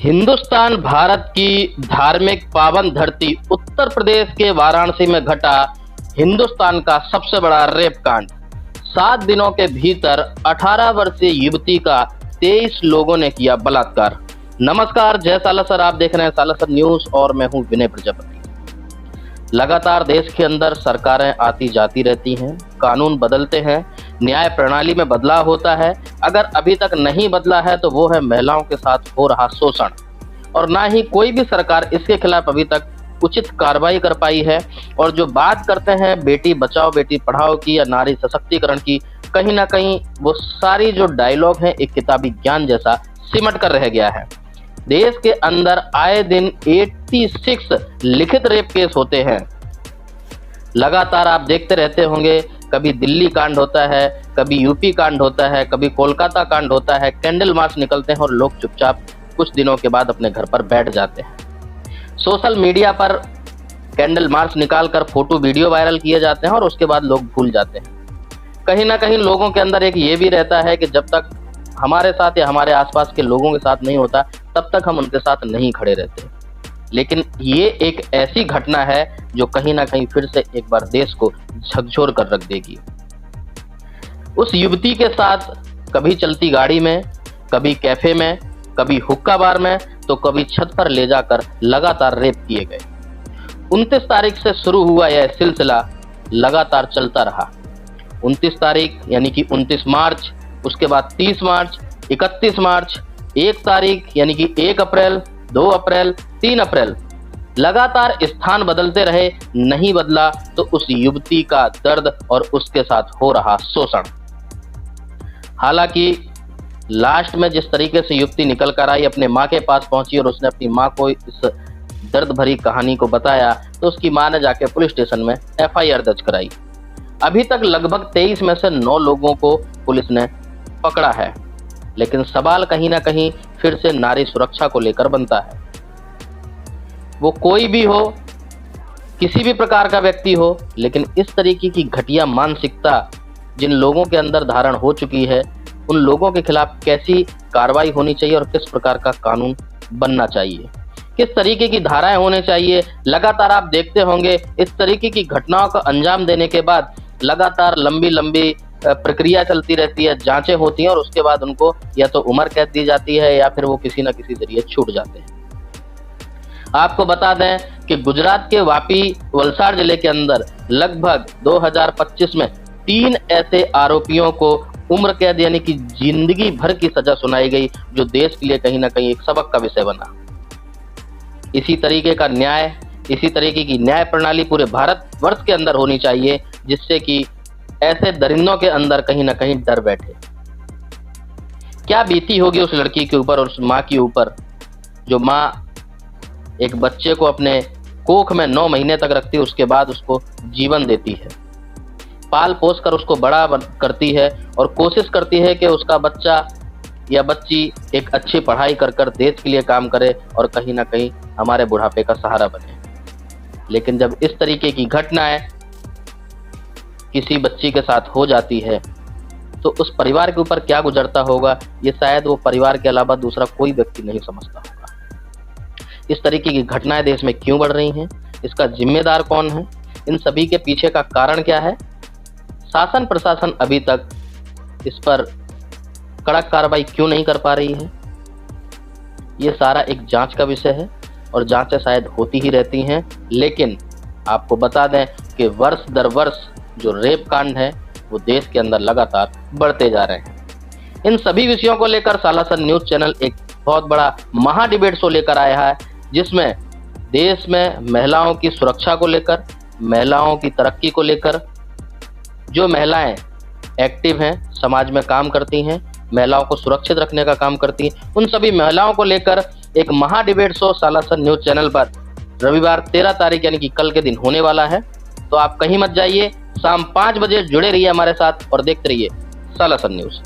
हिंदुस्तान भारत की धार्मिक पावन धरती उत्तर प्रदेश के वाराणसी में घटा हिंदुस्तान का सबसे बड़ा रेप कांड। 7 दिनों के भीतर 18 वर्षीय युवती का 23 लोगों ने किया बलात्कार। नमस्कार, जय सालासर। आप देख रहे हैं सालासर न्यूज और मैं हूं विनय प्रजापति। लगातार देश के अंदर सरकारें आती जाती रहती हैं, कानून बदलते हैं, न्याय प्रणाली में बदलाव होता है। अगर अभी तक नहीं बदला है तो वो है महिलाओं के साथ हो रहा शोषण, और ना ही कोई भी सरकार इसके खिलाफ अभी तक उचित कार्रवाई कर पाई है। और जो बात करते हैं बेटी बचाओ बेटी पढ़ाओ की या नारी सशक्तिकरण की, कहीं ना कहीं वो सारी जो डायलॉग हैं एक किताबी ज्ञान जैसा सिमट कर रह गया है। देश के अंदर आए दिन 86 लिखित रेप केस होते हैं। लगातार आप देखते रहते होंगे, कभी दिल्ली कांड होता है, कभी यूपी कांड होता है, कभी कोलकाता कांड होता है। कैंडल मार्च निकलते हैं और लोग चुपचाप कुछ दिनों के बाद अपने घर पर बैठ जाते हैं। सोशल मीडिया पर कैंडल मार्च निकालकर फोटो वीडियो वायरल किए जाते हैं और उसके बाद लोग भूल जाते हैं। कहीं ना कहीं लोगों के अंदर एक ये भी रहता है कि जब तक हमारे साथ या हमारे आसपास के लोगों के साथ नहीं होता तब तक हम उनके साथ नहीं खड़े रहते। लेकिन ये एक ऐसी घटना है जो कहीं ना कहीं फिर से एक बार देश को झकझोर कर रख देगी। उस युवती के साथ कभी चलती गाड़ी में, कभी कैफे में, कभी हुक्का बार में, तो कभी छत पर ले जाकर लगातार रेप किए गए। 29 तारीख से शुरू हुआ यह सिलसिला लगातार चलता रहा। 29 तारीख यानी कि 29 मार्च, उसके बाद 30 मार्च, 31 मार्च, 1 तारीख यानी कि 1 अप्रैल, 2 अप्रैल, 3 अप्रैल, लगातार स्थान बदलते रहे। नहीं बदला तो उस युवती का दर्द और उसके साथ हो रहा शोषण। हालांकि लास्ट में जिस तरीके से युवती निकल कर आई, अपने मां के पास पहुंची और उसने अपनी मां को इस दर्द भरी कहानी को बताया, तो उसकी मां ने जाके पुलिस स्टेशन में FIR दर्ज कराई। अभी तक लगभग 23 में से 9 लोगों को पुलिस ने पकड़ा है। लेकिन सवाल कहीं ना कहीं फिर से नारी सुरक्षा को लेकर बनता है। वो कोई भी हो, किसी भी प्रकार का व्यक्ति हो, लेकिन इस तरीके की घटिया मानसिकता जिन लोगों के अंदर धारण हो चुकी है, उन लोगों के खिलाफ कैसी कार्रवाई होनी चाहिए और किस प्रकार का कानून बनना चाहिए, किस तरीके की धाराएं होने चाहिए। लगातार आप देखते होंगे इस तरीके की घटनाओं का अंजाम देने के बाद लगातार लंबी लंबी प्रक्रिया चलती रहती है, जांचें होती हैं और उसके बाद उनको या तो उम्र कैद दी जाती है या फिर वो किसी न किसी जरिए छूट जाते हैं। आपको बता दें कि गुजरात के वापी वलसाड़ जिले के अंदर लगभग 2025 में 3 ऐसे आरोपियों को उम्र कैद यानी कि जिंदगी भर की सजा सुनाई गई, जो देश के लिए कहीं ना कहीं एक सबक का विषय बना। इसी तरीके का न्याय, इसी तरीके की न्याय प्रणाली पूरे भारतवर्ष के अंदर होनी चाहिए, जिससे कि ऐसे दरिंदों के अंदर कहीं ना कहीं डर बैठे। क्या बीती होगी उस लड़की के ऊपर और उस माँ के ऊपर, जो माँ एक बच्चे को अपने कोख में 9 महीने तक रखती है, उसके बाद उसको जीवन देती है, पाल पोस कर उसको बड़ा करती है और कोशिश करती है कि उसका बच्चा या बच्ची एक अच्छी पढ़ाई कर कर देश के लिए काम करे और कहीं ना कहीं हमारे बुढ़ापे का सहारा बने। लेकिन जब इस तरीके की घटनाएं किसी बच्ची के साथ हो जाती है तो उस परिवार के ऊपर क्या गुजरता होगा, ये शायद वो परिवार के अलावा दूसरा कोई व्यक्ति नहीं समझता होगा। इस तरीके की घटनाएं देश में क्यों बढ़ रही हैं, इसका जिम्मेदार कौन है, इन सभी के पीछे का कारण क्या है, शासन प्रशासन अभी तक इस पर कड़क कार्रवाई क्यों नहीं कर पा रही है, ये सारा एक जांच का विषय है और जांचें शायद होती ही रहती हैं। लेकिन आपको बता दें कि वर्ष दर वर्ष जो रेप कांड है वो देश के अंदर लगातार बढ़ते जा रहे हैं। इन सभी विषयों को लेकर सालासर न्यूज चैनल एक बहुत बड़ा महा डिबेट शो लेकर आया है, जिसमें देश में महिलाओं की सुरक्षा को लेकर, महिलाओं की तरक्की को लेकर, जो महिलाएं एक्टिव हैं, समाज में काम करती हैं, महिलाओं को सुरक्षित रखने का काम करती हैं, उन सभी महिलाओं को लेकर एक महा debate show Salasar news channel पर रविवार 13 तारीख यानी कि कल के दिन होने वाला है। तो आप कहीं मत जाइए, शाम 5 बजे जुड़े रहिए हमारे साथ और देखते रहिए सालासर न्यूज।